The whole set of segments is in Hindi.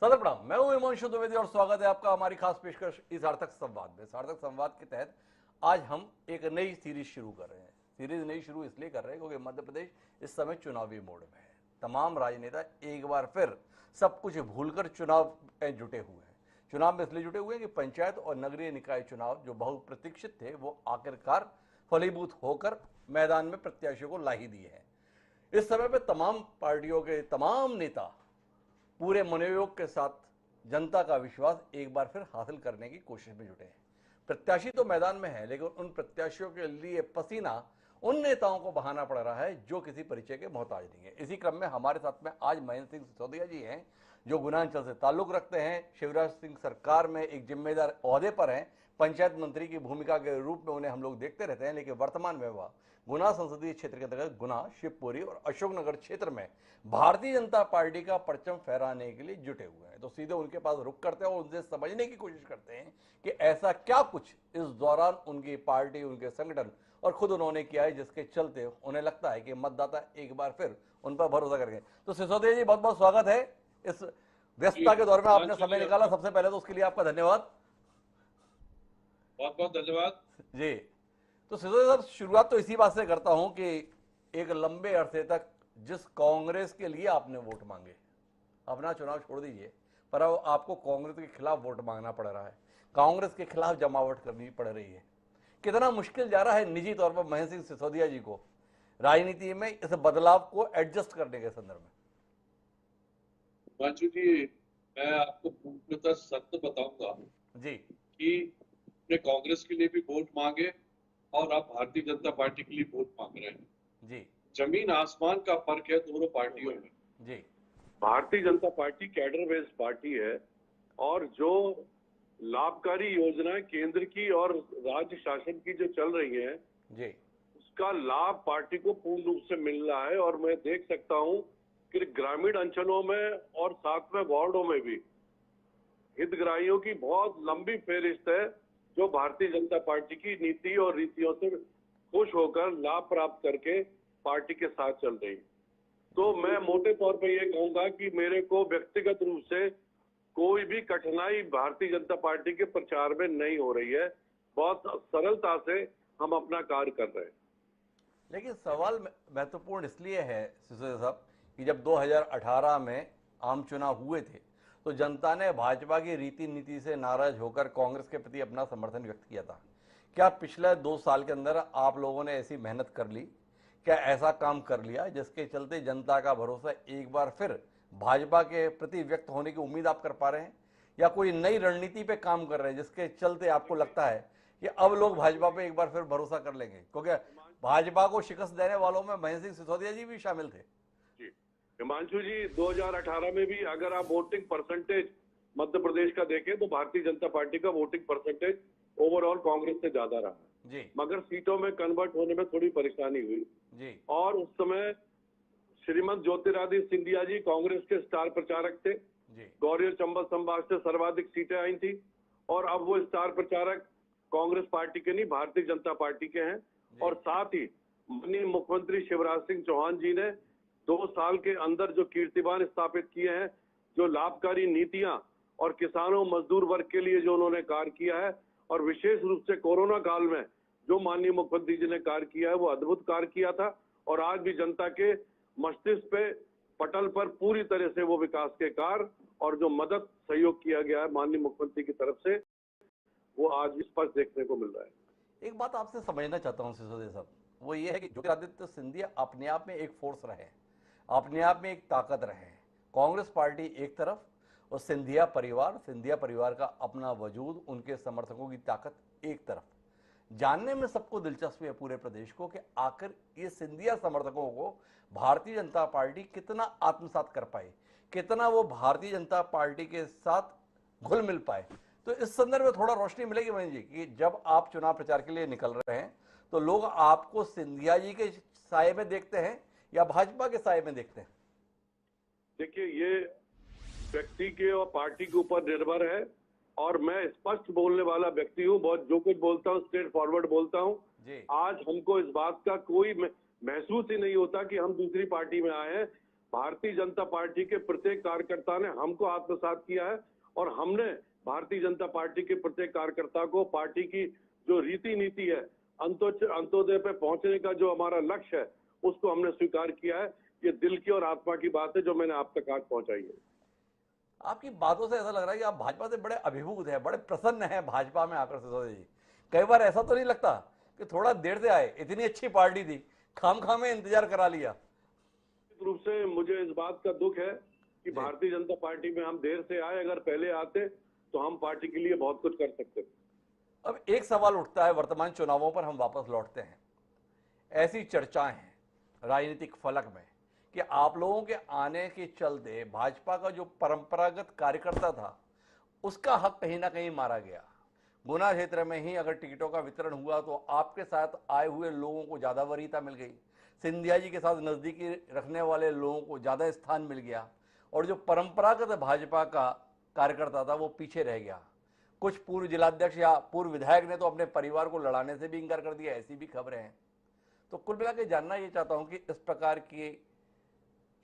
सदर प्रणाम। मैं हूं हिमांशु द्विवेदी और स्वागत है आपका हमारी खास पेशकश इस सार्थक संवाद में। सार्थक संवाद के तहत आज हम एक नई सीरीज शुरू कर रहे हैं। सीरीज नई शुरू इसलिए कर रहे हैं क्योंकि मध्य प्रदेश इस समय चुनावी मोड में है। तमाम राजनेता एक बार फिर सब कुछ भूलकर चुनाव में जुटे हुए हैं। चुनाव में इसलिए जुटे हुए हैं कि पंचायत और नगरीय निकाय चुनाव जो बहुप्रतीक्षित थे वो आखिरकार फलीभूत होकर मैदान में प्रत्याशियों को ला ही दिए हैं। इस समय पे तमाम पार्टियों के तमाम नेता पूरे मनोयोग के साथ जनता का विश्वास एक बार फिर हासिल करने की कोशिश में जुटे हैं। प्रत्याशी तो मैदान में है, लेकिन उन प्रत्याशियों के लिए पसीना उन नेताओं को बहाना पड़ रहा है जो किसी परिचय के मोहताज नहीं है। इसी क्रम में हमारे साथ में आज महेंद्र सिंह सिसोदिया जी हैं, जो गुना अंचल से ताल्लुक रखते हैं, शिवराज सिंह सरकार में एक जिम्मेदार ओहदे पर हैं। पंचायत मंत्री की भूमिका के रूप में उन्हें हम लोग देखते रहते हैं, लेकिन वर्तमान में वह गुना संसदीय क्षेत्र के अंतर्गत गुना, शिवपुरी और अशोकनगर क्षेत्र में भारतीय जनता पार्टी का परचम फहराने के लिए जुटे हुए हैं। तो सीधे उनके पास रुक करते हैं और उनसे समझने की कोशिश करते हैं कि ऐसा क्या कुछ इस दौरान उनकी पार्टी, उनके संगठन और खुद उन्होंने किया है जिसके चलते उन्हें लगता है कि मतदाता एक बार फिर उन पर भरोसा करेंगे। तो सिसोदिया जी, बहुत बहुत स्वागत है। इस व्यस्तता के दौर में आपने समय निकाला, सबसे पहले तो उसके लिए आपका धन्यवाद। बहुत बहुत धन्यवाद जी। तो सिसोदिया साहब, शुरुआत तो इसी बात से करता हूं कि एक लंबे अरसे तक जिस कांग्रेस के लिए आपने वोट मांगे, अपना चुनाव छोड़ दीजिए, पर अब आपको कांग्रेस के खिलाफ वोट मांगना पड़ रहा है, कांग्रेस के खिलाफ जमावट करनी पड़ रही है। कितना मुश्किल जा रहा है निजी तौर पर महेंद्र सिंह सिसोदिया जी को राजनीति में इस बदलाव को एडजस्ट करने के संदर्भ में? हिमांशु जी, मैं आपको पूर्णतः सत्य बताऊंगा जी कि अपने कांग्रेस के लिए भी वोट मांगे और आप भारतीय जनता पार्टी के लिए वोट मांग रहे हैं। जी जमीन आसमान का फर्क है दोनों पार्टियों में। जी Bharatiya Janata party cadre based party है और जो लाभकारी योजनाएं केंद्र की और राज्य शासन की जो चल रही हैं, जी उसका लाभ पार्टी को पूर्ण रूप से मिल रहा है। और मैं देख सकता हूं कि ग्रामीण अंचलों में और 7वें वार्डों में भी हितग्राहियों की बहुत लंबी फेहरिस्त है जो भारतीय जनता पार्टी की नीति और रीतियों से खुश होकर लाभ प्राप्त करके पार्टी के साथ चल रही। तो मैं मोटे तौर पर यह कहूंगा कि मेरे को व्यक्तिगत रूप से कोई भी कठिनाई भारतीय जनता पार्टी के प्रचार में नहीं हो रही है। बहुत सरलता से हम अपना कार्य कर रहे हैं। लेकिन सवाल महत्वपूर्ण इसलिए है सिसोदिया साहब कि जब 2018 में आम चुनाव हुए थे तो जनता ने भाजपा की रीति नीति से नाराज होकर कांग्रेस के प्रति अपना समर्थन व्यक्त किया था। क्या पिछले 2 साल के अंदर आप लोगों ने ऐसी मेहनत कर ली, क्या ऐसा काम कर लिया जिसके चलते जनता का भरोसा एक बार फिर भाजपा के प्रति व्यक्त होने की उम्मीद आप कर पा रहे हैं, या कोई नई रणनीति पे काम कर रहे हैं जिसके चलते आपको लगता है कि अब लोग भाजपा पे एक बार फिर भरोसा कर लेंगे? क्योंकि भाजपा को शिकस्त देने वालों में महेंद्र सिंह सिसोदिया जी भी शामिल थे। जी हिमांशु जी, 2018 में भी अगर आप वोटिंग परसेंटेज मध्य प्रदेश का देखें तो भारतीय जनता पार्टी का वोटिंग परसेंटेज ओवरऑल कांग्रेस से ज्यादा रहा जी मगर सीटों में कन्वर्ट होने में थोड़ी परेशानी हुई जी और उस समय श्रीमंत ज्योतिरादित्य सिंधिया जी कांग्रेस के स्टार प्रचारक थे। जी गौरी और चंबल संभाग से सर्वाधिक सीटें आई थी और अब वो स्टार प्रचारक कांग्रेस पार्टी के नहीं, भारतीय जनता पार्टी के हैं। और साथ ही माननीय मुख्यमंत्री शिवराज सिंह चौहान जी ने 2 साल के अंदर जो कीर्तिमान स्थापित किए हैं, जो लाभकारी नीतियां और किसानों मजदूर वर्ग के लिए जो उन्होंने कार्य किया है, और विशेष रूप से कोरोना काल में जो माननीय मुख्यमंत्री जी ने कार्य किया है वो अद्भुत कार्य किया था। और आज भी जनता के मस्तिष्क पे, पटल पर पूरी तरह से वो विकास के कार्य और जो मदद सहयोग किया गया है माननीय मुख्यमंत्री की तरफ से, वो आज स्पष्ट देखने को मिल रहा है। एक बात आपसे समझना चाहता हूं सिसोदिया साहब, वो ये है कि ज्योतिरादित्य सिंधिया अपने आप में एक फोर्स रहे, अपने आप में एक ताकत रहे। कांग्रेस पार्टी एक तरफ और सिंधिया परिवार का अपना वजूद, उनके समर्थकों की ताकत एक तरफ। जानने में सबको दिलचस्पी है पूरे प्रदेश को कि आखिर ये सिंधिया समर्थकों को भारतीय जनता पार्टी कितना आत्मसात कर पाए, कितना वो भारतीय जनता पार्टी के साथ घुल मिल पाए। तो इस संदर्भ में थोड़ा रोशनी मिलेगी महेंद्र जी कि जब आप चुनाव प्रचार के लिए निकल रहे हैं तो लोग आपको सिंधिया जी के साये में देखते हैं या भाजपा के साये में देखते हैं? देखिए, ये व्यक्ति के और पार्टी के ऊपर निर्भर है और मैं स्पष्ट बोलने वाला व्यक्ति हूँ। बहुत जो कुछ बोलता हूँ स्ट्रेट फॉरवर्ड बोलता हूँ। आज हमको इस बात का कोई महसूस ही नहीं होता कि हम दूसरी पार्टी में आए हैं। भारतीय जनता पार्टी के प्रत्येक कार्यकर्ता ने हमको आत्मसात किया है और हमने भारतीय जनता पार्टी के प्रत्येक कार्यकर्ता को पार्टी की जो रीति नीति है, अंत्योदय पे पहुंचने का जो हमारा लक्ष्य है, उसको हमने स्वीकार किया है। ये दिल की और आत्मा की बात है जो मैंने आप तक आज पहुंचाई है। आपकी बातों से ऐसा लग रहा है कि आप भाजपा से बड़े अभिभूत हैं, बड़े प्रसन्न हैं भाजपा में आकर सिसोदिया जी। कई बार ऐसा तो नहीं लगता कि थोड़ा देर से आए, इतनी अच्छी पार्टी थी, खाम में इंतजार करा लिया? निश्चित रूप से मुझे इस बात का दुख है कि भारतीय जनता पार्टी में हम देर से आए। अगर पहले आते तो हम पार्टी के लिए बहुत कुछ कर सकते थे। अब एक सवाल उठता है, वर्तमान चुनावों पर हम वापस लौटते हैं। ऐसी चर्चाएं हैं राजनीतिक फलक में कि आप लोगों के आने के चलते भाजपा का जो परंपरागत कार्यकर्ता था उसका हक कहीं ना कहीं मारा गया। गुना क्षेत्र में ही अगर टिकटों का वितरण हुआ तो आपके साथ आए हुए लोगों को ज्यादा वरीयता मिल गई, सिंधिया जी के साथ नजदीकी रखने वाले लोगों को ज्यादा स्थान मिल गया, और जो परंपरागत भाजपा का कार्यकर्ता था वो पीछे रह गया। कुछ पूर्व जिलाध्यक्ष या पूर्व विधायक ने तो अपने परिवार को लड़ाने से भी इंकार कर दिया, ऐसी भी खबरें हैं। तो कुल मिला के जानना ये चाहता हूं कि इस प्रकार की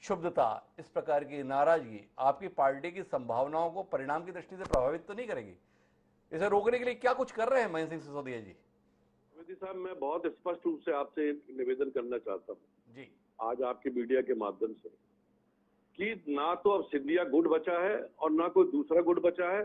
शुभता, इस प्रकार की नाराजगी आपकी पार्टी की संभावनाओं को परिणाम की दृष्टि से प्रभावित तो नहीं करेगी? इसे रोकने के लिए क्या कुछ कर रहे हैं महेंद्र सिंह सिसोदिया जी? मोदी साहब, मैं बहुत स्पष्ट रूप से आपसे एक निवेदन करना चाहता हूँ जी, आज आपके मीडिया के माध्यम से कि ना तो अब सिंधिया गुट बचा है और ना कोई दूसरा गुट बचा है।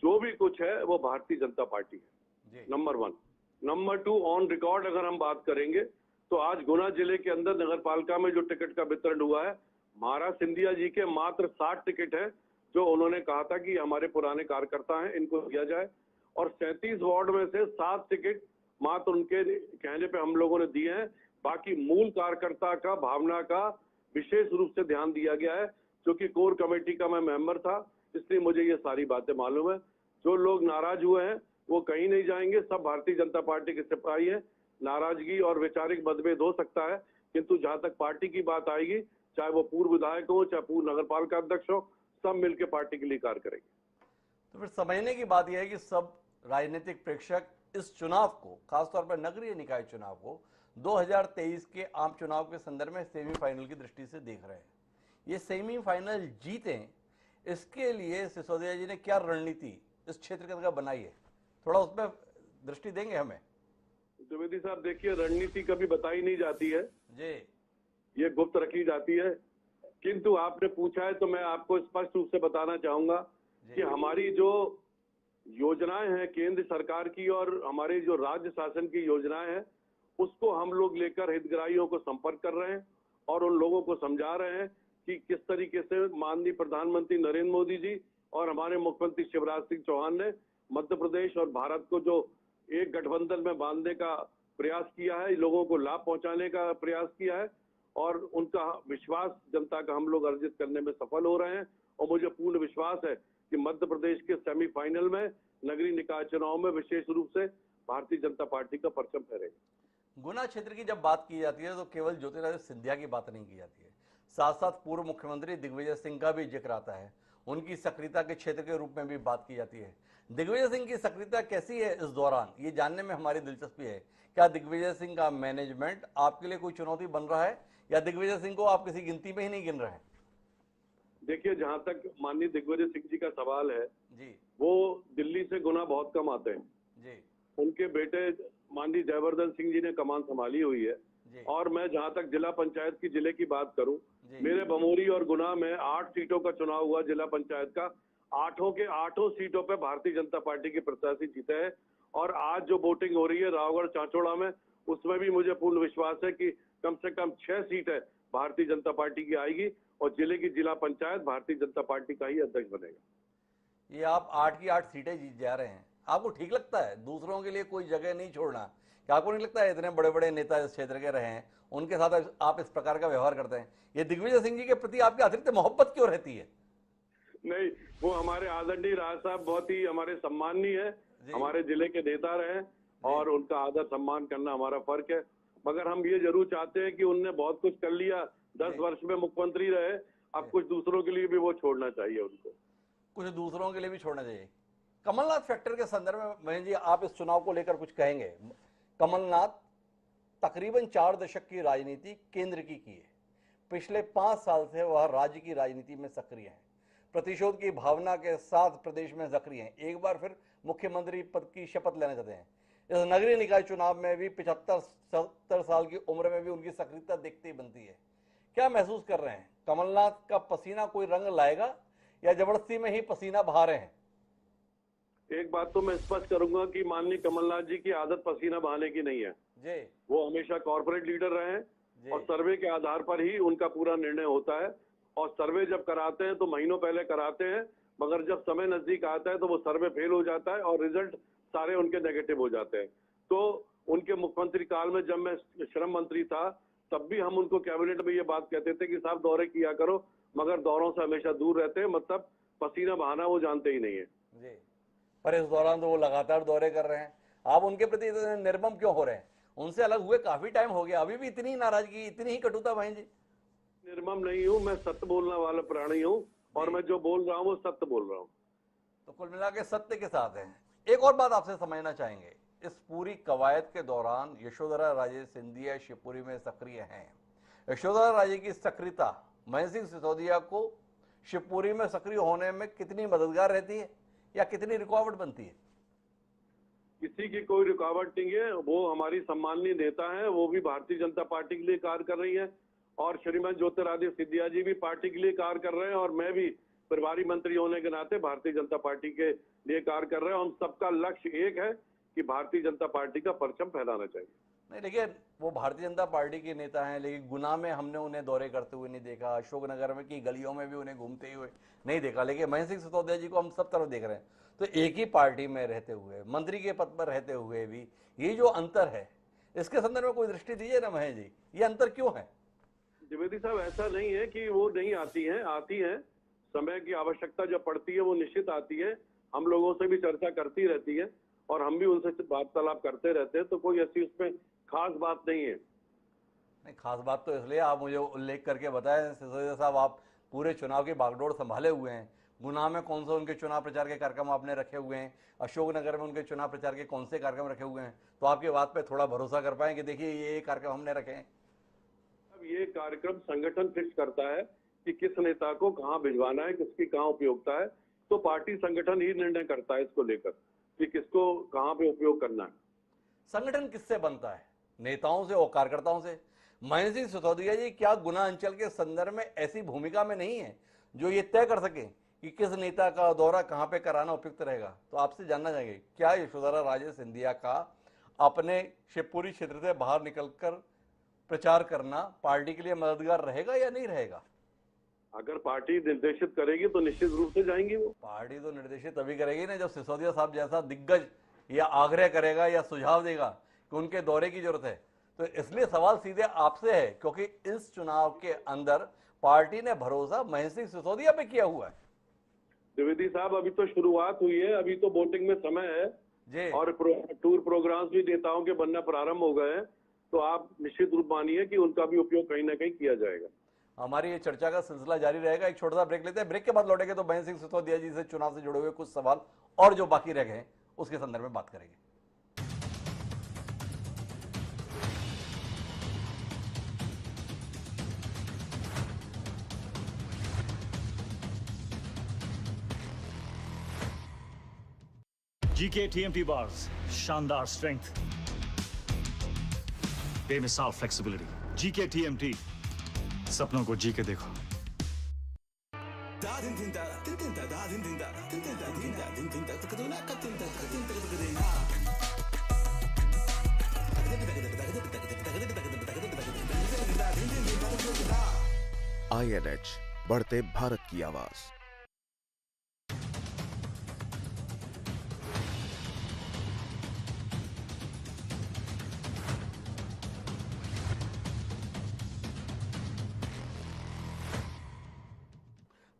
जो भी कुछ है वो भारतीय जनता पार्टी है, नंबर 1। नंबर 2, ऑन रिकॉर्ड अगर हम बात करेंगे तो आज गुना जिले के अंदर नगर पालिका में जो टिकट का वितरण हुआ है, महाराज सिंधिया जी के मात्र 60 टिकट है जो उन्होंने कहा था कि हमारे पुराने कार्यकर्ता हैं, इनको दिया जाए, और 37 वार्ड में से 7 टिकट मात्र उनके कहने पे हम लोगों ने दिए हैं। बाकी मूल कार्यकर्ता का, भावना का विशेष रूप से ध्यान दिया गया है। क्योंकि कोर कमेटी का मैं मेंबर था, इसलिए मुझे ये सारी बातें मालूम है। जो लोग नाराज हुए हैं वो कहीं नहीं जाएंगे, सब भारतीय जनता पार्टी के सिपाही हैं। नाराजगी और वैचारिक मतभेद हो सकता है, किंतु जहां तक पार्टी की बात आएगी, चाहे वो पूर्व विधायक हो, चाहे पूर्व नगर पालिका अध्यक्ष हो, सब मिलकर पार्टी के लिए कार्य करेंगे। तो फिर समझने की बात यह है कि सब राजनीतिक प्रेक्षक इस चुनाव को, खासतौर पर नगरीय निकाय चुनाव को 2023 के आम चुनाव के संदर्भ में सेमीफाइनल की दृष्टि से देख रहे हैं। ये सेमीफाइनल जीतें, इसके लिए सिसोदिया जी ने क्या रणनीति इस क्षेत्र के अंदर बनाई है, थोड़ा उसमें दृष्टि देंगे हमें? द्विवेदी साहब, देखिए, रणनीति कभी बताई नहीं जाती है जी, ये गुप्त रखी जाती है। किंतु आपने पूछा है तो मैं आपको स्पष्ट रूप से बताना चाहूंगा कि हमारी जो योजनाएं हैं केंद्र सरकार की और हमारे जो राज्य शासन की योजनाएं हैं, उसको हम लोग लेकर हितग्राहियों को संपर्क कर रहे हैं और उन लोगों को समझा रहे हैं कि किस तरीके से माननीय प्रधानमंत्री नरेंद्र मोदी जी और हमारे मुख्यमंत्री शिवराज सिंह चौहान ने मध्य प्रदेश और भारत को जो एक गठबंधन में बांधने का प्रयास किया है, लोगों को लाभ पहुंचाने का प्रयास किया है, और उनका विश्वास जनता का हम लोग अर्जित करने में सफल हो रहे हैं। और मुझे पूर्ण विश्वास है कि मध्य प्रदेश के सेमीफाइनल में नगरीय निकाय चुनाव में विशेष रूप से भारतीय जनता पार्टी का परचम फहरेगा। गुना क्षेत्र की जब बात की जाती है तो केवल ज्योतिरादित्य सिंधिया की बात नहीं की जाती है, साथ साथ पूर्व मुख्यमंत्री दिग्विजय सिंह का भी जिक्र आता है, उनकी सक्रियता के क्षेत्र के रूप में भी बात की जाती है। दिग्विजय सिंह की सक्रियता कैसी है इस दौरान, ये जानने में हमारी दिलचस्पी है। क्या दिग्विजय सिंह का मैनेजमेंट आपके लिए कोई चुनौती बन रहा है, या दिग्विजय सिंह को आप किसी गिनती में ही नहीं गिन रहे हैं? देखिए, जहां तक माननीय दिग्विजय सिंह जी का सवाल है जी, वो दिल्ली से गुना बहुत कम आते हैं जी, उनके बेटे माननीय जयवर्धन सिंह जी ने कमान संभाली हुई है। जी, और मैं जहां तक जिला पंचायत की जिले की बात करूं, जी, मेरे बमोरी और गुना में 8 सीटों का चुनाव हुआ जिला पंचायत का। 8 के 8 सीटों पे भारतीय जनता पार्टी के प्रत्याशी जीते हैं। और आज जो वोटिंग हो रही है रावगढ़ चांचोड़ा में, उसमें भी मुझे पूर्ण विश्वास है कि कम से कम 6 सीटें भारतीय जनता पार्टी की आएगी और जिले की जिला पंचायत भारतीय जनता पार्टी का ही अध्यक्ष बनेगा। ये आप 8 की 8 सीटें जीत जा रहे हैं, आपको ठीक लगता है दूसरों के लिए कोई जगह नहीं छोड़ना? क्या आपको नहीं लगता है इतने बड़े बड़े नेता इस क्षेत्र के रहे हैं, उनके साथ आप इस प्रकार का व्यवहार करते हैं? ये दिग्विजय सिंह जी के प्रति आपकी अतिरिक्त मोहब्बत क्यों रहती है? नहीं, वो हमारे आदरणीय राज साहब बहुत ही हमारे सम्माननीय है, हमारे जिले के नेता रहे और उनका आदर सम्मान करना हमारा फर्क है। मगर हम ये जरूर चाहते हैं कि उनने बहुत कुछ कर लिया, 10 वर्ष में मुख्यमंत्री रहे, अब कुछ दूसरों के लिए भी वो छोड़ना चाहिए, उनको कुछ दूसरों के लिए भी छोड़ना चाहिए। कमलनाथ फैक्टर के संदर्भ में महेंद्र जी आप इस चुनाव को लेकर कुछ कहेंगे? कमलनाथ तकरीबन 4 दशक की राजनीति केंद्र की है, पिछले 5 साल से वह राज्य की राजनीति में सक्रिय हैं, प्रतिशोध की भावना के साथ प्रदेश में सक्रिय हैं, एक बार फिर मुख्यमंत्री पद की शपथ लेना चाहते हैं। इस नगरीय निकाय चुनाव में भी 75-70 साल की उम्र में भी उनकी सक्रियता देखते ही बनती है। क्या महसूस कर रहे हैं? कमलनाथ का पसीना कोई रंग लाएगा या जबरदस्ती में ही पसीना बहा रहे हैं? एक बात तो मैं स्पष्ट करूंगा कि माननीय कमलनाथ जी की आदत पसीना बहाने की नहीं है। जी वो हमेशा कॉर्पोरेट लीडर रहे हैं जी और सर्वे के आधार पर ही उनका पूरा निर्णय होता है। और सर्वे जब कराते हैं तो महीनों पहले कराते हैं, मगर जब समय नजदीक आता है तो वो सर्वे फेल हो जाता है और रिजल्ट सारे उनके नेगेटिव हो जाते हैं। तो उनके मुख्यमंत्री काल में जब मैं श्रम मंत्री था तब भी हम उनको कैबिनेट में ये बात कहते थे कि साहब दौरे किया करो, मगर दौरों से हमेशा दूर रहते हैं, मतलब पसीना बहाना वो जानते ही नहीं है। जी, पर इस दौरान तो वो लगातार दौरे कर रहे हैं। आप उनके प्रति इतने निर्मम क्यों हो रहे हैं? उनसे अलग हुए काफी टाइम हो गया, अभी भी इतनी नाराजगी, इतनी ही कटुता भाई जी? निर्मम नहीं हूँ, मैं सत्य बोलने वाला प्राणी हूँ और मैं जो बोल रहा हूँ वो सत्य बोल रहा हूँ। तो कुल मिला के सत्य के साथ हैं। एक और बात आपसे समझना चाहेंगे, इस पूरी कवायद के दौरान यशोधरा राजे सिंधिया शिवपुरी में सक्रिय हैं। यशोधरा राजे की सक्रियता महेंद्र सिंह सिसोदिया को शिवपुरी में सक्रिय होने में कितनी मददगार रहती है या कितनी रुकावट बनती है? किसी की कोई रुकावट नहीं है। वो हमारी सम्माननीय नेता है, वो भी भारतीय जनता पार्टी के लिए कार्य कर रही है और श्रीमान ज्योतिरादित्य सिंधिया जी भी पार्टी के लिए कार्य कर रहे हैं और मैं भी प्रभारी मंत्री होने के नाते भारतीय जनता पार्टी के लिए कार्य कर रहे हैं। हम सबका लक्ष्य एक है कि भारतीय जनता पार्टी का परचम फहराना चाहिए। नहीं, लेकिन वो भारतीय जनता पार्टी के नेता हैं, लेकिन गुना में हमने उन्हें दौरे करते हुए नहीं देखा, अशोकनगर में की गलियों में भी उन्हें घूमते हुए नहीं देखा, लेकिन महेंद्र सिंह सिसोदिया जी को हम सब तरफ देख रहे हैं। तो एक ही पार्टी में रहते हुए, मंत्री के पद पर रहते हुए भी ये जो अंतर है, इसके संदर्भ में कोई दृष्टि दीजिए ना महेंद्र जी, ये अंतर क्यों है? द्विवेदी साहब, ऐसा नहीं है कि वो नहीं आती हैं, आती हैं। समय की आवश्यकता जब पड़ती है वो निश्चित आती है। हम लोगों से भी चर्चा करती रहती है और हम भी उनसे वार्तालाप करते रहते हैं, तो कोई ऐसी उसमें खास बात नहीं है। नहीं, खास बात तो इसलिए आप मुझे उल्लेख करके बताएं सिसोदिया साहब, आप पूरे चुनाव की बागडोर संभाले हुए हैं। गुना में कौन से उनके चुनाव प्रचार के कार्यक्रम आपने रखे हुए हैं, अशोकनगर में उनके चुनाव प्रचार के कौन से कार्यक्रम रखे हुए हैं, तो आपकी बात पे थोड़ा भरोसा कर पाएं कि देखिए ये कार्यक्रम हमने रखे हैं? अब ये कार्यक्रम संगठन फिक्स करता है कि किस नेता को कहाँ भिजवाना है, किसकी कहाँ उपयोगिता है। तो पार्टी संगठन ही निर्णय करता है इसको लेकर कि किसको कहाँ पे उपयोग करना है। संगठन किससे बनता है? नेताओं से और कार्यकर्ताओं से। महेंद्र सिंह सिसोदिया जी क्या गुना अंचल के संदर्भ में ऐसी भूमिका में नहीं है जो ये तय कर सके कि किस नेता का दौरा कहां पे कराना उपयुक्त रहेगा? तो आपसे जानना चाहेंगे, क्या यशोधरा राजे सिंधिया का अपने शिवपुरी क्षेत्र से बाहर निकलकर प्रचार करना पार्टी के लिए मददगार रहेगा या नहीं रहेगा? अगर पार्टी निर्देशित करेगी तो निश्चित रूप से जाएंगी वो। पार्टी तो निर्देशित तभी करेगी ना जब सिसोदिया साहब जैसा दिग्गज या आग्रह करेगा या सुझाव देगा कि उनके दौरे की जरूरत है। तो इसलिए सवाल सीधे आपसे है, क्योंकि इस चुनाव के अंदर पार्टी ने भरोसा महेंद्र सिंह सिसोदिया पे किया हुआ है। द्विवेदी साहब, अभी तो शुरुआत हुई है, अभी तो वोटिंग में समय है जी, और टूर प्रोग्राम्स भी नेताओं के बनना प्रारंभ हो गए हैं। तो आप निश्चित रूप मानिए कि उनका भी उपयोग कहीं ना कहीं किया जाएगा। हमारी ये चर्चा का सिलसिला जारी रहेगा। एक छोटा सा ब्रेक लेते हैं, ब्रेक के बाद लौटेंगे तो महेंद्र सिंह सिसोदिया जी से चुनाव से जुड़े हुए कुछ सवाल और जो बाकी रह गए उसके संदर्भ में बात करेंगे। GK TMT bars, शानदार स्ट्रेंथ, बेमिसाल फ्लेक्सिबिलिटी। GK TMT, सपनों को जी के देखो। INH, बढ़ते भारत की आवाज।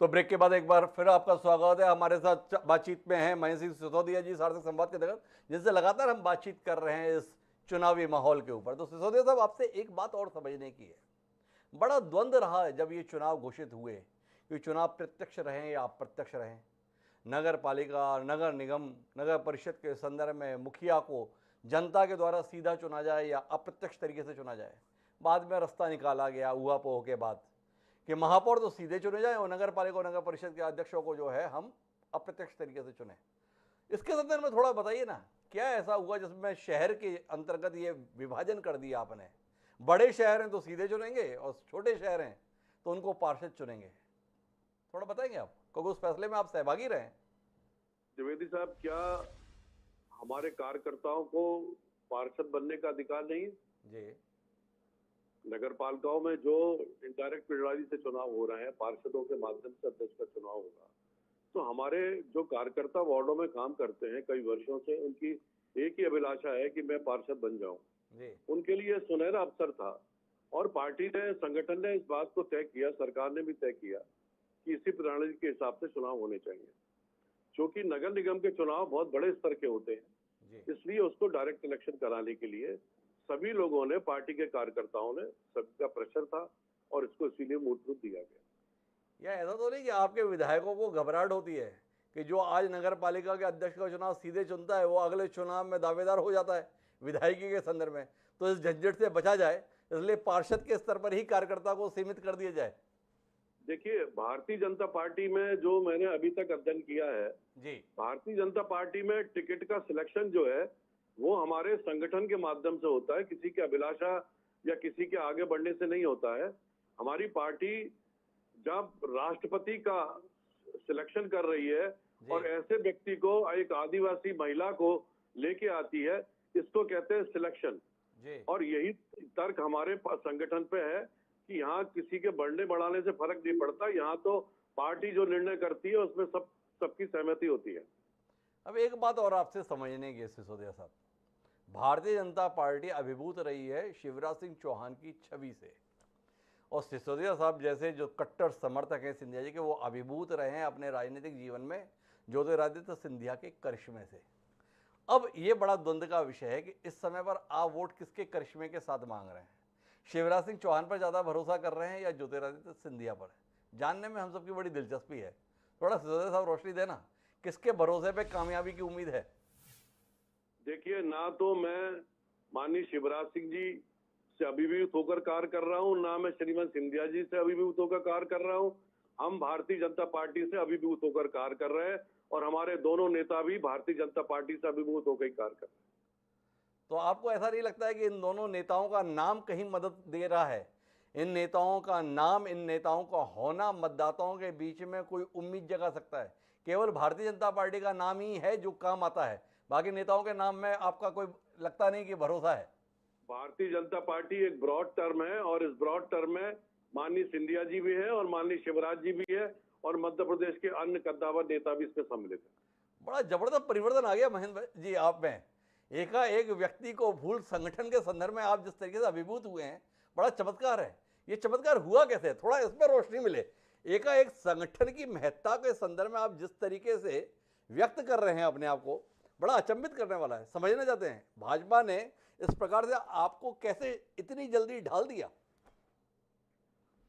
तो ब्रेक के बाद एक बार फिर आपका स्वागत है। हमारे साथ बातचीत में हैं महेंद्र सिंह सिसोदिया जी, सार्थक संवाद के तहत जिनसे लगातार हम बातचीत कर रहे हैं इस चुनावी माहौल के ऊपर। तो सिसोदिया साहब, आपसे एक बात और समझने की है। बड़ा द्वंद्व रहा है जब ये चुनाव घोषित हुए कि चुनाव प्रत्यक्ष रहें या अप्रत्यक्ष रहें। नगर पालिका, नगर निगम, नगर परिषद के संदर्भ में मुखिया को जनता के द्वारा सीधा चुना जाए या अप्रत्यक्ष तरीके से चुना जाए। बाद में रास्ता निकाला गया ऊहापोह के बाद कि महापौर तो सीधे चुने जाए और नगर पालिका और नगर परिषद के अध्यक्षों को जो है हम अप्रत्यक्ष तरीके से चुने। इसके संदर्भ में थोड़ा बताइए ना, क्या ऐसा हुआ जिसमें शहर के अंतर्गत ये विभाजन कर दिया आपने? बड़े शहर हैं तो सीधे चुनेंगे और छोटे शहर हैं तो उनको पार्षद चुनेंगे। थोड़ा बताएंगे आप, क्योंकि उस फैसले में आप सहभागी रहे। द्विवेदी साहब, क्या हमारे कार्यकर्ताओं को पार्षद बनने का अधिकार नहीं है? जी नगर पालिकाओं में जो इंडायरेक्ट प्रणाली से चुनाव हो रहे हैं, पार्षदों के माध्यम से अध्यक्ष का चुनाव होगा, तो हमारे जो कार्यकर्ता वार्डों में काम करते हैं कई वर्षों से, उनकी एक ही अभिलाषा है कि मैं पार्षद बन जाऊं। जी उनके लिए सुनहरा अवसर था और पार्टी ने, संगठन ने इस बात को तय किया, सरकार ने भी तय किया कि इसी प्रणाली के हिसाब से चुनाव होने चाहिए। क्योंकि नगर निगम के चुनाव बहुत बड़े स्तर के होते हैं, जी इसलिए उसको डायरेक्ट इलेक्शन कराने के लिए सभी लोगों ने, पार्टी के कार्यकर्ताओं ने, सबका प्रेशर था और इसको इसीलिए मूर्त रूप दिया गया। या ऐसा तो नहीं कि आपके विधायकों को घबराहट होती है कि जो आज नगर पालिका के अध्यक्ष का चुनाव सीधे चुनता है वो अगले चुनाव में दावेदार हो जाता है विधायकी के संदर्भ में, तो इस झंझट से बचा जाए इसलिए पार्षद के स्तर पर ही कार्यकर्ता को सीमित कर दिया जाए? देखिए, भारतीय जनता पार्टी में जो मैंने अभी तक अध्ययन किया है, जी भारतीय जनता पार्टी में टिकट का सिलेक्शन जो है वो हमारे संगठन के माध्यम से होता है, किसी के अभिलाषा या किसी के आगे बढ़ने से नहीं होता है। हमारी पार्टी जब राष्ट्रपति का सिलेक्शन कर रही है और ऐसे व्यक्ति को, एक आदिवासी महिला को लेके आती है, इसको कहते हैं सिलेक्शन। जी और यही तर्क हमारे संगठन पे है कि यहाँ किसी के बढ़ने बढ़ाने से फर्क नहीं पड़ता, यहाँ तो पार्टी जो निर्णय करती है उसमें सबकी सहमति होती है। अब एक बात और आपसे समझने की, सिसोदिया साहब, भारतीय जनता पार्टी अभिभूत रही है शिवराज सिंह चौहान की छवि से, और सिसोदिया साहब जैसे जो कट्टर समर्थक हैं सिंधिया जी के, वो अभिभूत रहे हैं अपने राजनीतिक जीवन में ज्योतिरादित्य सिंधिया के करिश्मे से। अब ये बड़ा द्वंद्व का विषय है कि इस समय पर आप वोट किसके करिश्मे के साथ मांग रहे हैं? शिवराज सिंह चौहान पर ज़्यादा भरोसा कर रहे हैं या ज्योतिरादित्य सिंधिया पर? जानने में हम सबकी बड़ी दिलचस्पी है। थोड़ा सिसोदिया साहब रोशनी देना, किसके भरोसे पे कामयाबी की उम्मीद है? देखिए, ना तो मैं माननीय शिवराज सिंह जी से अभिभूत होकर कार्य कर रहा हूँ, ना मैं श्रीमान सिंधिया जी से अभिभूत होकर कार्य कर रहा हूँ। हम भारतीय जनता पार्टी से अभिभूत होकर कार्य कर रहे हैं और हमारे दोनों नेता भी भारतीय जनता पार्टी से अभिभूत होकर कार्य कर रहे हैं। तो आपको ऐसा नहीं लगता है कि इन दोनों नेताओं का नाम कहीं मदद दे रहा है? इन नेताओं का नाम, इन नेताओं का होना मतदाताओं के बीच में कोई उम्मीद जगा सकता है? केवल भारतीय जनता पार्टी का नाम ही है जो काम आता है, बाकी नेताओं के नाम में आपका कोई लगता नहीं कि भरोसा है? भारतीय जनता पार्टी एक ब्रॉड टर्म है और इस ब्रॉड टर्म में माननीय सिंधिया जी भी है और माननीय शिवराज जी भी है और मध्य प्रदेश के अन्य कद्दावर नेता भी इसमें सम्मिलित है। बड़ा जबरदस्त परिवर्तन आ गया महेंद्र जी आप में। एकाएक व्यक्ति को भूल संगठन के संदर्भ में आप जिस तरीके से अभिभूत हुए हैं, बड़ा चमत्कार है। ये चमत्कार हुआ कैसे? थोड़ा इसमें रोशनी मिले। एकाएक संगठन की महत्ता के संदर्भ में आप जिस तरीके से व्यक्त कर रहे हैं अपने आप को, बड़ा अचंभित करने वाला है। समझना चाहते हैं भाजपा ने इस प्रकार से आपको कैसे इतनी जल्दी ढाल दिया?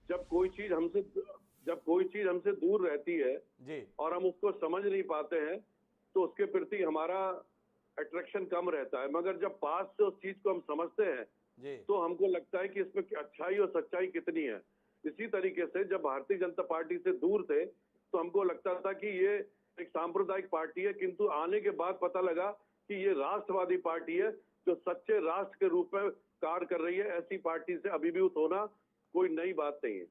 जब कोई चीज हमसे दूर रहती है जी और हम उसको समझ नहीं पाते हैं तो उसके प्रति हमारा अट्रैक्शन कम रहता है, मगर जब पास से उस चीज को हम समझते हैं जी तो हमको लगता है कि इसमें अच्छाई और सच्चाई कितनी है। इसी तरीके से जब भारतीय जनता पार्टी से दूर थे तो हमको लगता था कि ये एक सांप्रदायिक पार्टी है, किंतु आने के बाद पता लगा कि ये राष्ट्रवादी पार्टी है जो सच्चे राष्ट्र के रूप में कार्य कर रही है। ऐसी पार्टी से अभिभूत होना कोई नई बात नहीं है।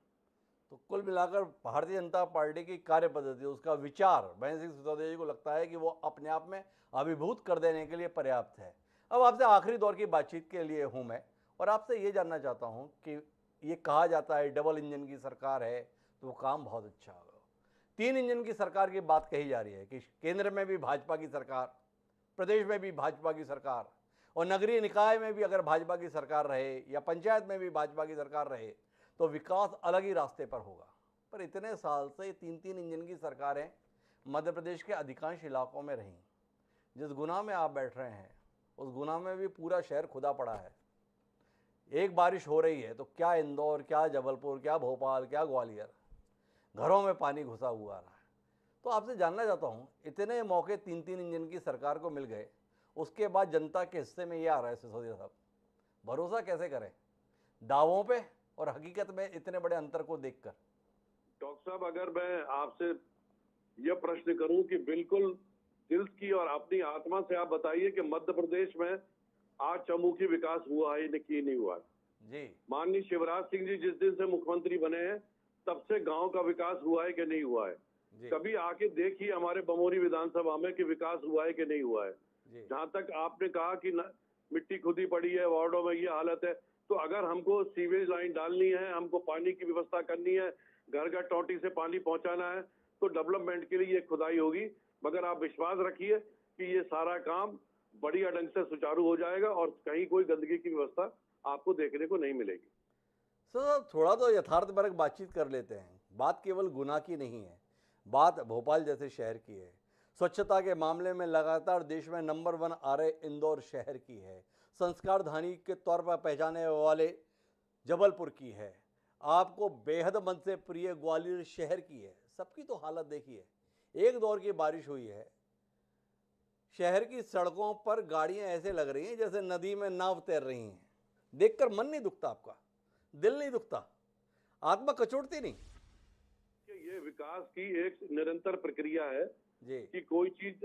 तो कुल मिलाकर भारतीय जनता पार्टी की कार्य पद्धति, उसका विचार महेंद्र सिंह सिसोदिया जी को लगता है कि वो अपने आप में अभिभूत कर देने के लिए पर्याप्त है। अब आपसे आखिरी दौर की बातचीत के लिए हूं मैं, और आपसे ये जानना चाहता हूं कि ये कहा जाता है डबल इंजन की सरकार है तो वो काम बहुत अच्छा होगा। 3 इंजन की सरकार की बात कही जा रही है कि केंद्र में भी भाजपा की सरकार, प्रदेश में भी भाजपा की सरकार, और नगरीय निकाय में भी अगर भाजपा की सरकार रहे या पंचायत में भी भाजपा की सरकार रहे तो विकास अलग ही रास्ते पर होगा। पर इतने साल से 3-3 इंजन की सरकारें मध्य प्रदेश के अधिकांश इलाकों में रहीं। जिस गुना में आप बैठ रहे हैं उस गुना में भी पूरा शहर खुदा पड़ा है। एक बारिश हो रही है तो क्या इंदौर, क्या जबलपुर, क्या भोपाल, क्या ग्वालियर, घरों में पानी घुसा हुआ रहा है। तो आपसे जानना चाहता हूँ, इतने मौके 3-3 इंजन की सरकार को मिल गए, उसके बाद जनता के हिस्से में ये आ रहा है सिसोदिया साहब, भरोसा कैसे करें दावों पे और हकीकत में इतने बड़े अंतर को देखकर? डॉक्टर साहब, अगर मैं आपसे यह प्रश्न करूं कि बिल्कुल दिल की और अपनी आत्मा से आप बताइए कि मध्य प्रदेश में आज चहुमुखी विकास हुआ है कि नहीं हुआ है? जी माननीय शिवराज सिंह जी जिस दिन से मुख्यमंत्री बने हैं तब से गांव का विकास हुआ है कि नहीं हुआ है? जी कभी आके देखिए हमारे बमोरी विधानसभा में कि विकास हुआ है कि नहीं हुआ है? जी जहां तक आपने कहा कि मिट्टी खुदी पड़ी है, वार्डों में ये हालत है, तो अगर हमको सीवेज लाइन डालनी है, हमको पानी की व्यवस्था करनी है, घर घर टोटी से पानी पहुंचाना है, तो डेवलपमेंट के लिए ये खुदाई होगी। मगर आप विश्वास रखिए कि ये सारा काम बढ़िया ढंग से सुचारू हो जाएगा और कहीं कोई गंदगी की व्यवस्था आपको देखने को नहीं मिलेगी। सर थोड़ा तो यथार्थपरक बातचीत कर लेते हैं। बात केवल गुना की नहीं है, बात भोपाल जैसे शहर की है। स्वच्छता के मामले में लगातार देश में नंबर 1 आ रहे इंदौर शहर की है। संस्कार धानी के तौर पर पहचाने वाले जबलपुर की है। आपको बेहद मन से प्रिय ग्वालियर शहर की है। सबकी तो हालत देखिए। एक दौर की बारिश हुई है, शहर की सड़कों पर गाड़ियां ऐसे लग रही हैं जैसे नदी में नाव तैर रही हैं। देखकर मन नहीं दुखता, आपका दिल नहीं दुखता, आत्मा कचोटती नहीं? कि ये विकास की एक निरंतर प्रक्रिया है जी कि कोई चीज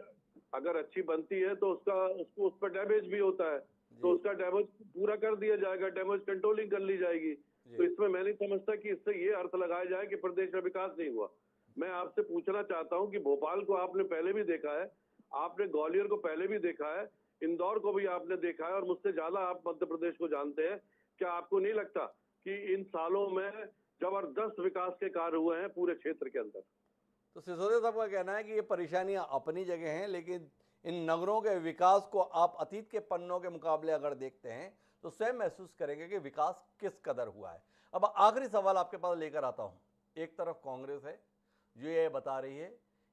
अगर अच्छी बनती है तो उसको उस पर डैमेज भी होता है, तो उसका डैमेज पूरा कर दिया जाएगा, डैमेज कंट्रोलिंग कर ली जाएगी। तो इसमें मैं नहीं समझता कि इससे ये अर्थ लगाया जाए कि प्रदेश में विकास नहीं हुआ। मैं आपसे पूछना चाहता हूं कि भोपाल को आपने पहले भी देखा है, आपने ग्वालियर को पहले भी देखा है, इंदौर को भी आपने देखा है और मुझसे ज्यादा आप मध्य प्रदेश को जानते हैं। क्या आपको नहीं लगता कि इन सालों में जबरदस्त विकास के कार्य हुए हैं पूरे क्षेत्र के अंदर? तो सिसोदिया साहब का कहना है कि ये परेशानियां अपनी जगह हैं, लेकिन इन नगरों के विकास को आप अतीत के पन्नों के मुकाबले अगर देखते हैं तो स्वयं महसूस करेंगे कि विकास किस कदर हुआ है। अब आखिरी सवाल आपके पास लेकर आता हूं। एक तरफ कांग्रेस है जो ये बता रही है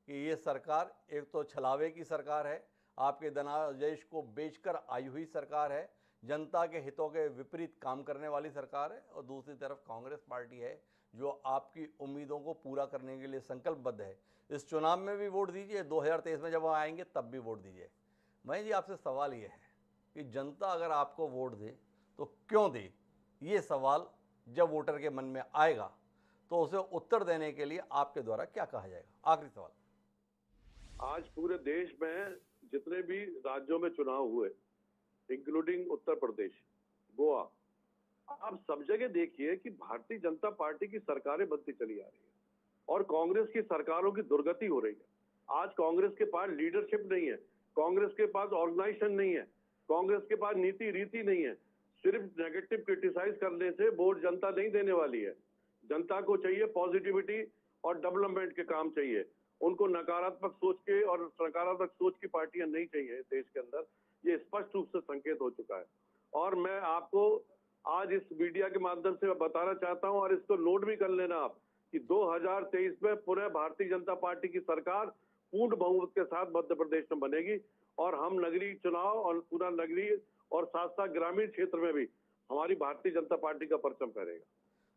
कि ये सरकार एक तो छलावे की सरकार है, आपके धनादेश को बेचकर आई हुई सरकार है, जनता के हितों के विपरीत काम करने वाली सरकार है, और दूसरी तरफ कांग्रेस पार्टी है जो आपकी उम्मीदों को पूरा करने के लिए संकल्पबद्ध है। इस चुनाव में भी वोट दीजिए, 2023 में जब वो आएंगे तब भी वोट दीजिए। मैं जी आपसे सवाल ये है कि जनता अगर आपको वोट दे तो क्यों दे? ये सवाल जब वोटर के मन में आएगा तो उसे उत्तर देने के लिए आपके द्वारा क्या कहा जाएगा? आखिरी सवाल। आज पूरे देश में जितने भी राज्यों में चुनाव हुए, इंक्लूडिंग उत्तर प्रदेश, गोवा, आप सब जगह देखिए कि भारतीय जनता पार्टी की सरकारें बनती चली आ रही है और कांग्रेस की सरकारों की दुर्गति हो रही है। आज कांग्रेस के पास लीडरशिप नहीं है, कांग्रेस के पास ऑर्गेनाइजेशन नहीं है, कांग्रेस के पास नीति रीति नहीं है। सिर्फ नेगेटिव क्रिटिसाइज करने से वोट जनता नहीं देने वाली है। जनता को चाहिए पॉजिटिविटी और डेवलपमेंट के काम चाहिए। उनको नकारात्मक सोच के और सकारात्मक सोच की पार्टियां नहीं चाहिए देश के अंदर। ये स्पष्ट रूप से संकेत हो चुका है और मैं आपको आज इस मीडिया के माध्यम से बताना चाहता हूं और इसको नोट भी कर लेना आप कि 2023 में पुनः भारतीय जनता पार्टी की सरकार पूर्ण बहुमत के साथ मध्य प्रदेश में बनेगी और हम नगरीय चुनाव और पूरा नगरीय और साथ साथ ग्रामीण क्षेत्र में भी हमारी भारतीय जनता पार्टी का परचम फहरेगा।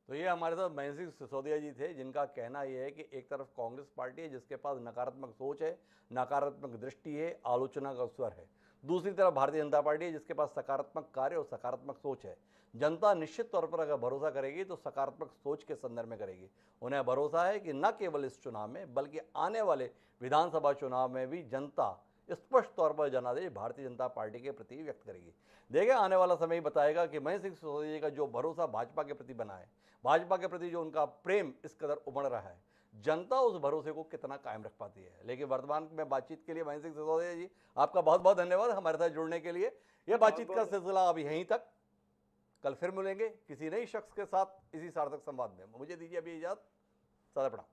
तो ये हमारे साथ महेंद्र सिंह सिसोदिया जी थे, जिनका कहना यह है कि एक तरफ कांग्रेस पार्टी है जिसके पास नकारात्मक सोच है, नकारात्मक दृष्टि है, आलोचना का स्वर है। दूसरी तरफ भारतीय जनता पार्टी है जिसके पास सकारात्मक कार्य और सकारात्मक सोच है। जनता निश्चित तौर पर अगर भरोसा करेगी तो सकारात्मक सोच के संदर्भ में करेगी। उन्हें भरोसा है कि न केवल इस चुनाव में बल्कि आने वाले विधानसभा चुनाव में भी जनता स्पष्ट तौर पर जनादेश भारतीय जनता पार्टी के प्रति व्यक्त करेगी। देखिए आने वाला समय ही बताएगा कि महेंद्र सिंह सिसोदिया जी का जो भरोसा भाजपा के प्रति बना है, भाजपा के प्रति जो उनका प्रेम इस कदर उमड़ रहा है, जनता उस भरोसे को कितना कायम रख पाती है। लेकिन वर्तमान में बातचीत के लिए महेंद्र सिंह सिसोदिया जी आपका बहुत बहुत धन्यवाद हमारे साथ जुड़ने के लिए। यह बातचीत का सिलसिला अब यहीं तक। कल फिर मिलेंगे किसी नई शख्स के साथ इसी सार्थक संवाद में। मुझे दीजिए अभी इजाजत। सादर प्रणाम।